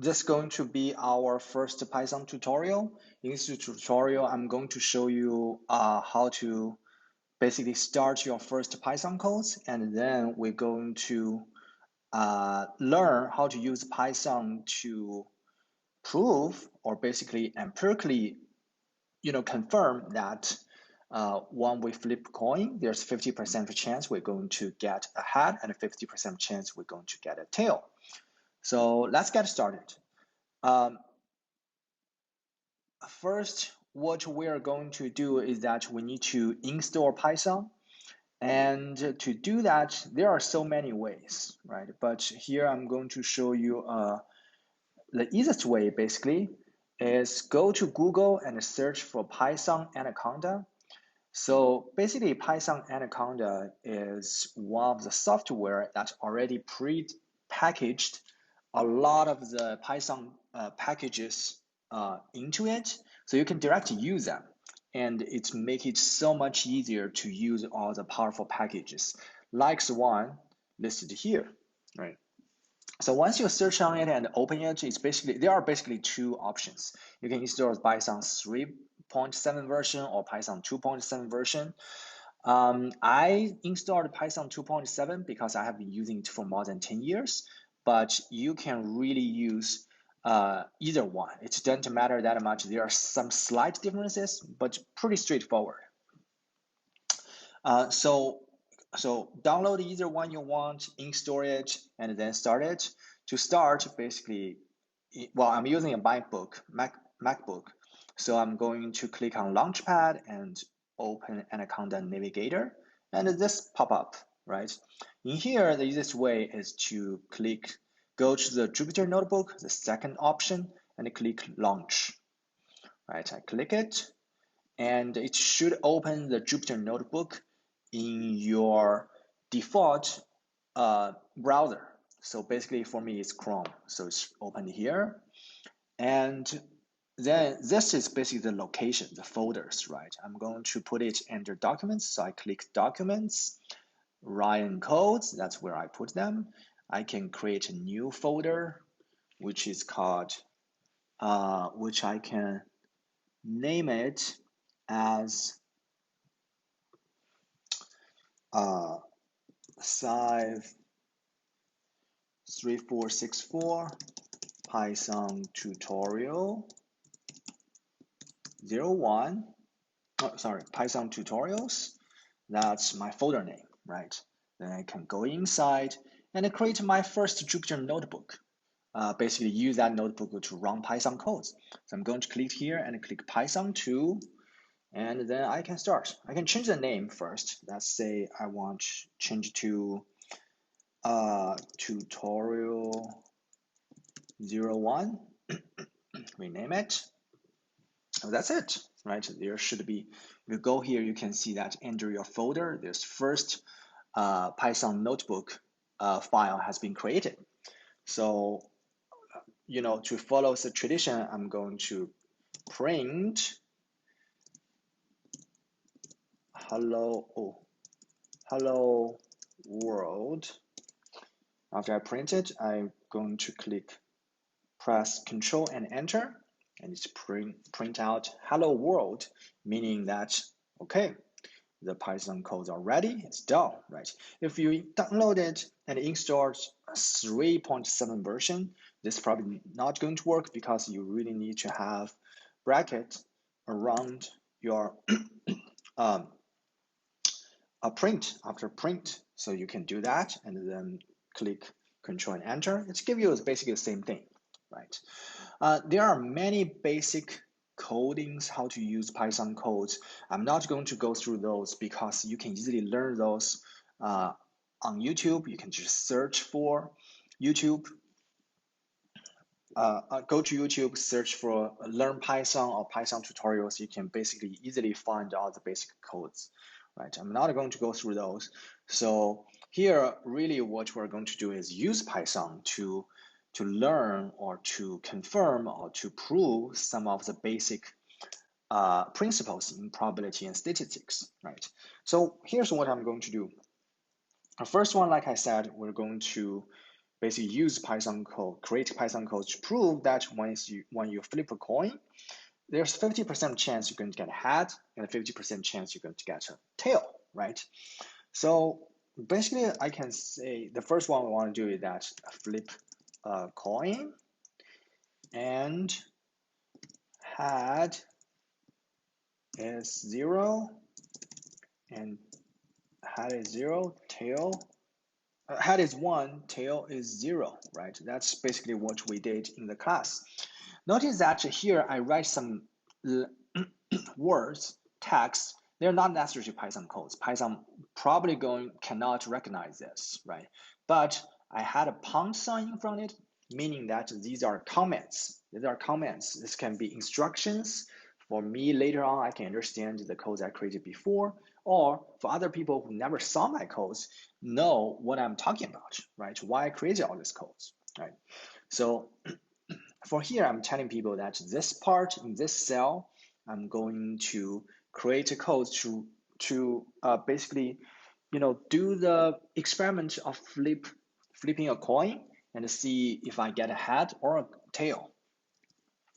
This is going to be our first Python tutorial. In this tutorial, I'm going to show you how to basically start your first Python codes, and then we're going to learn how to use Python to prove or basically empirically, confirm that when we flip coin, there's 50% chance we're going to get a head and a 50% chance we're going to get a tail. So let's get started. First, what we are going to do is that we need to install Python. And to do that, there are so many ways, right? But here I'm going to show you the easiest way, basically, is go to Google and search for Python Anaconda. So basically, Python Anaconda is one of the software that's already pre-packaged a lot of the Python packages into it, so you can directly use them, and it make it so much easier to use all the powerful packages, like the one listed here, right? So once you search on it and open it, there are basically two options. You can install Python 3.7 version or Python 2.7 version. I installed Python 2.7 because I have been using it for more than 10 years, but you can really use either one. It doesn't matter that much. There are some slight differences, but pretty straightforward. So download either one you want, install it, and then start it. To start, basically, well, I'm using a MacBook. So I'm going to click on Launchpad and open Anaconda Navigator, and this pop up, right? In here, the easiest way is to go to the Jupyter Notebook, the second option, and click Launch, right? I click it, and it should open the Jupyter Notebook in your default browser. So basically for me, it's Chrome. So it's opened here. And then this is basically the location, the folders, right? I'm going to put it under Documents. So I click Documents, Ryan Codes, that's where I put them. I can create a new folder, which is called, which I can name it as Scive 3464 Python tutorial 01. Oh, sorry, Python tutorials. That's my folder name, right? Then I can go inside and create my first Jupyter notebook. Basically use that notebook to run Python codes. So I'm going to click here and click Python 2, and then I can start. I can change the name first. Let's say I want to change to tutorial 01. Rename it. That's it, right? There should be, if you go here, you can see that under your folder, this first Python notebook file has been created. So, to follow the tradition, I'm going to print hello world. After I print it, I'm going to press Control and Enter, and it's print out hello world, meaning that, okay, the Python codes are ready, it's done, right? If you download it and install 3.7 version, this is probably not going to work because you really need to have bracket around your print after print. So you can do that and then click Control and Enter. It's give you basically the same thing, right? There are many basic codings, how to use Python codes. I'm not going to go through those because you can easily learn those on YouTube. You can just search for YouTube. Go to YouTube, search for Learn Python or Python tutorials. You can basically easily find all the basic codes, right? I'm not going to go through those. So here, really what we're going to do is use Python to learn or to confirm or to prove some of the basic principles in probability and statistics, right? So here's what I'm going to do. The first one, like I said, we're going to basically use Python code, create Python code to prove that when you flip a coin, there's 50% chance you're going to get a head and a 50% chance you're going to get a tail, right? So basically, I can say the first one we want to do is that flip a coin and head is 0 and head is 0, tail head is 1, tail is 0, right? That's basically what we did in the class. Notice that here I write some words, text. They're not necessarily Python codes. Python probably cannot recognize this, right? But I had a pound sign in front of it, meaning that these are comments. These are comments. This can be instructions. For me, later on, I can understand the codes I created before, or for other people who never saw my codes, know what I'm talking about, right? Why I created all these codes, right? So for here, I'm telling people that this part in this cell, I'm going to create a code to basically, do the experiment of flipping a coin and see if I get a head or a tail.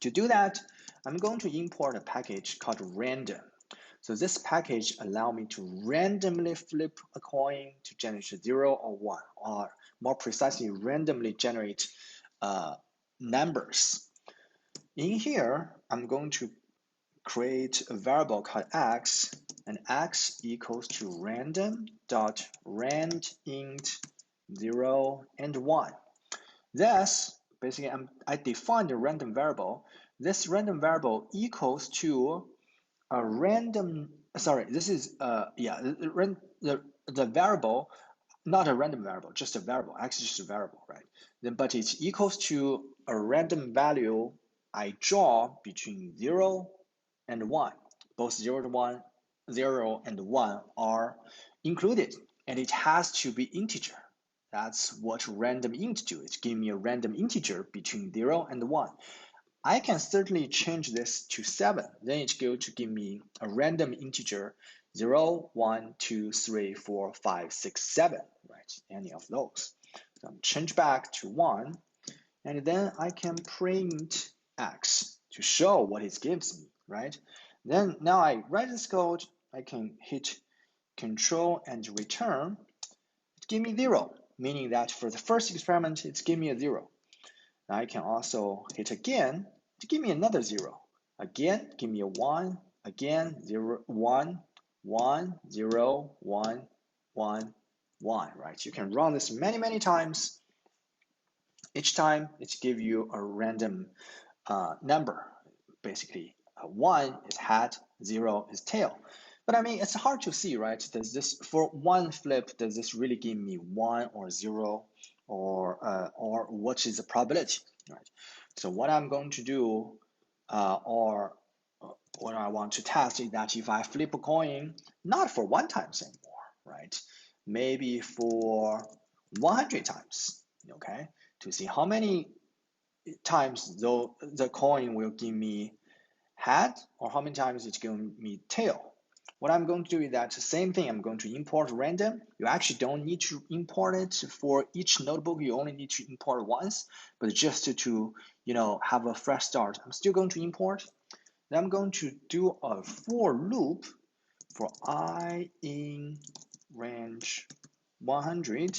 To do that, I'm going to import a package called random. So this package allows me to randomly flip a coin to generate 0 or 1, or more precisely, randomly generate numbers. In here, I'm going to create a variable called x, and x equals to random.randint 0 and 1. This, basically, I defined a random variable. This random variable equals to a random, sorry, this is, the variable, not a random variable, just a variable, x is just a variable, right? But it's equals to a random value I draw between 0 and 1. Both 0 to 1, 0 and 1 are included, and it has to be integer. That's what random int do. It gives me a random integer between 0 and 1. I can certainly change this to 7. Then it's going to give me a random integer 0, 1, 2, 3, 4, 5, 6, 7, right? Any of those. So I'm change back to 1, and then I can print x to show what it gives me, right? Then now I write this code, I can hit Control and return. It gives me 0, meaning that for the first experiment, it's giving me a 0. Now I can also hit again to give me another 0. Again, give me a 1. Again, 0, 1, 1, 0, 1, 1, 1, right? You can run this many, many times. Each time, it gives you a random number, basically. 1 is head, 0 is tail. But I mean, it's hard to see, right? Does this, for one flip, does this really give me 1 or 0, or what is the probability, right? So what I'm going to do, or what I want to test is that if I flip a coin, not for 1 times anymore, right? Maybe for 100 times, okay? To see how many times though the coin will give me head, or how many times it's giving me tail. What I'm going to do is that same thing, I'm going to import random. You actually don't need to import it for each notebook. You only need to import once, but just to have a fresh start, I'm still going to import. Then I'm going to do a for loop for I in range 100.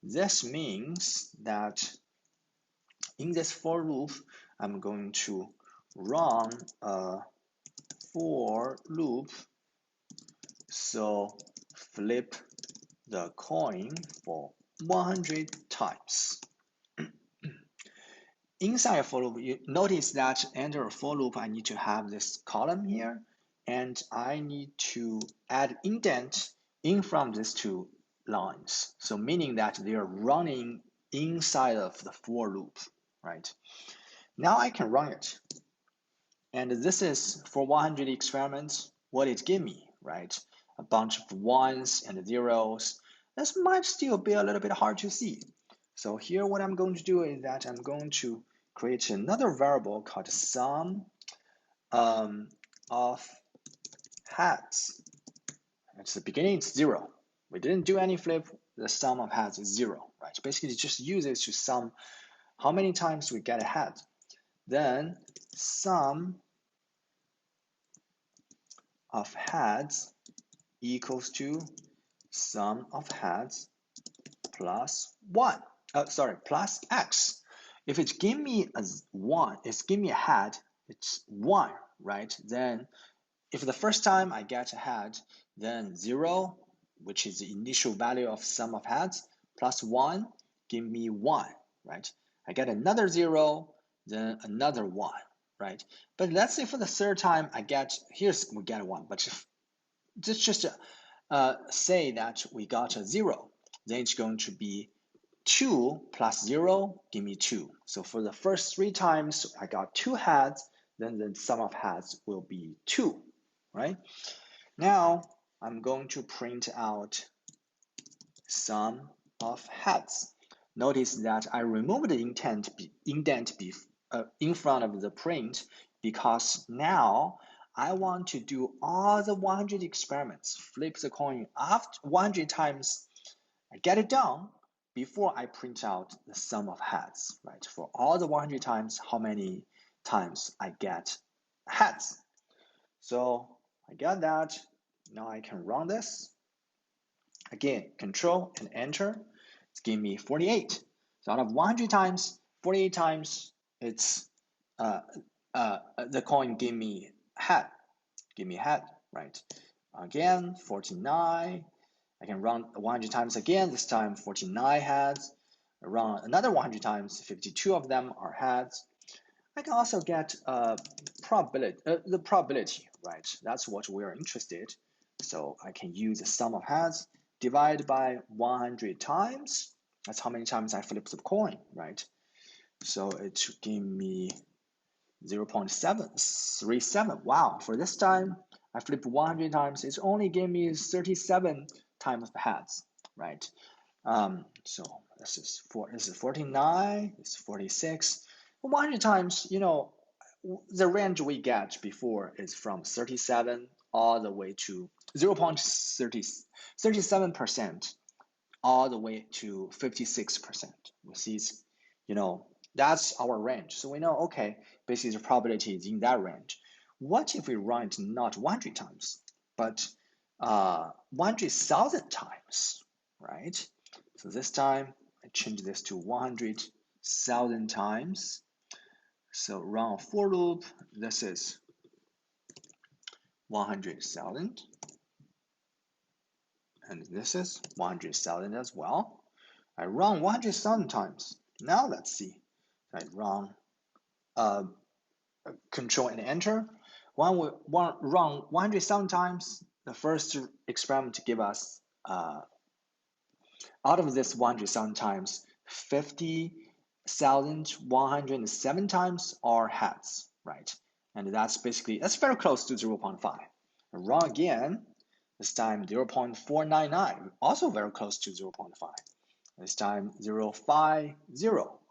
This means that in this for loop, I'm going to run a for loop. So flip the coin for 100 times. Inside a for loop, you notice that under a for loop, I need to have this column here, and I need to add indent in from these 2 lines. So meaning that they are running inside of the for loop, right? Now I can run it. And this is for 100 experiments, what it gave me, right? A bunch of 1s and 0s. This might still be a little bit hard to see. So here what I'm going to do is that I'm going to create another variable called sum of heads. At the beginning, it's 0. We didn't do any flip. The sum of heads is 0, right? Basically, just use it to sum how many times we get a head. Then sum of heads equals to sum of heads plus 1. Plus x. If it's give me a 1, it's give me a head, it's 1, right? Then if the first time I get a head, then 0, which is the initial value of sum of heads, plus 1, give me 1, right? I get another 0, then another 1, right? But let's say for the third time I get, we get a 1, but if just say that we got a 0, then it's going to be 2 plus 0, give me 2. So for the first 3 times I got 2 heads, then the sum of heads will be 2, right? Now I'm going to print out sum of heads. Notice that I removed the indent in front of the print because now I want to do all the 100 experiments, flip the coin after 100 times. I get it done before I print out the sum of heads, right? For all the 100 times, how many times I get heads. So I got that. Now I can run this. Again, Control and Enter. It's giving me 48. So out of 100 times, 48 times, it's the coin give me head. Give me head, right? Again, 49. I can run 100 times again. This time, 49 heads. I run another 100 times. 52 of them are heads. I can also get the probability, right? That's what we're interested. So I can use the sum of heads, divide by 100 times. That's how many times I flip the coin, right? So it should give me 0.737. Wow, for this time, I flipped 100 times. It's only gave me 37 times of heads, right? So this is 49, this is 46. 100 times, the range we get before is from 37 all the way to 0.37% all the way to 56%. We see, that's our range. So we know, okay, basically the probability is in that range. What if we run it not 100 times, but 100,000 times, right? So this time I change this to 100,000 times. So run a for loop. This is 100,000. And this is 100,000 as well. I run 100,000 times. Now let's see. I run Control and Enter. When we run 100,000 times, the first experiment give us out of this 100,000 times, 50,107 times are heads, right? And that's very close to 0.5. Run again, this time 0.499, also very close to 0.5. This time 0.50,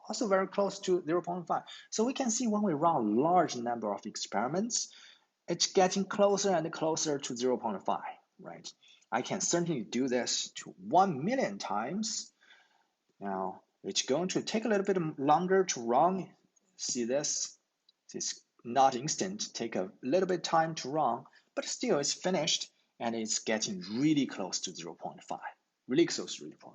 also very close to 0.5. So we can see when we run a large number of experiments, it's getting closer and closer to 0.5, right? I can certainly do this to 1 million times. Now, it's going to take a little bit longer to run. See this? It's not instant, take a little bit time to run, but still it's finished and it's getting really close to 0.5, really close to 0.5,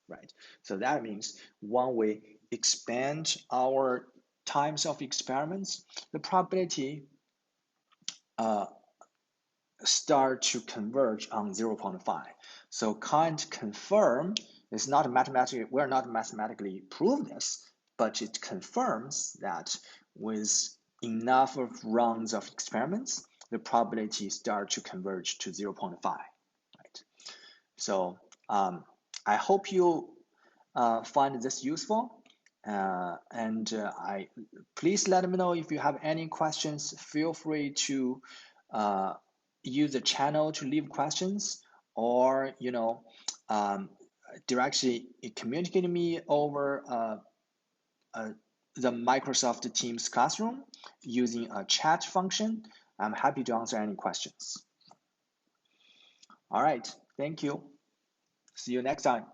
right? So that means when we expand our times of experiments, the probability start to converge on 0.5. So can't confirm is not mathematically, we're not mathematically prove this, but it confirms that with enough of rounds of experiments, the probability start to converge to 0.5, right? So I hope you find this useful. Please let me know if you have any questions. Feel free to use the channel to leave questions, or directly communicate me over the Microsoft Teams Classroom using a chat function. I'm happy to answer any questions. All right, thank you. See you next time.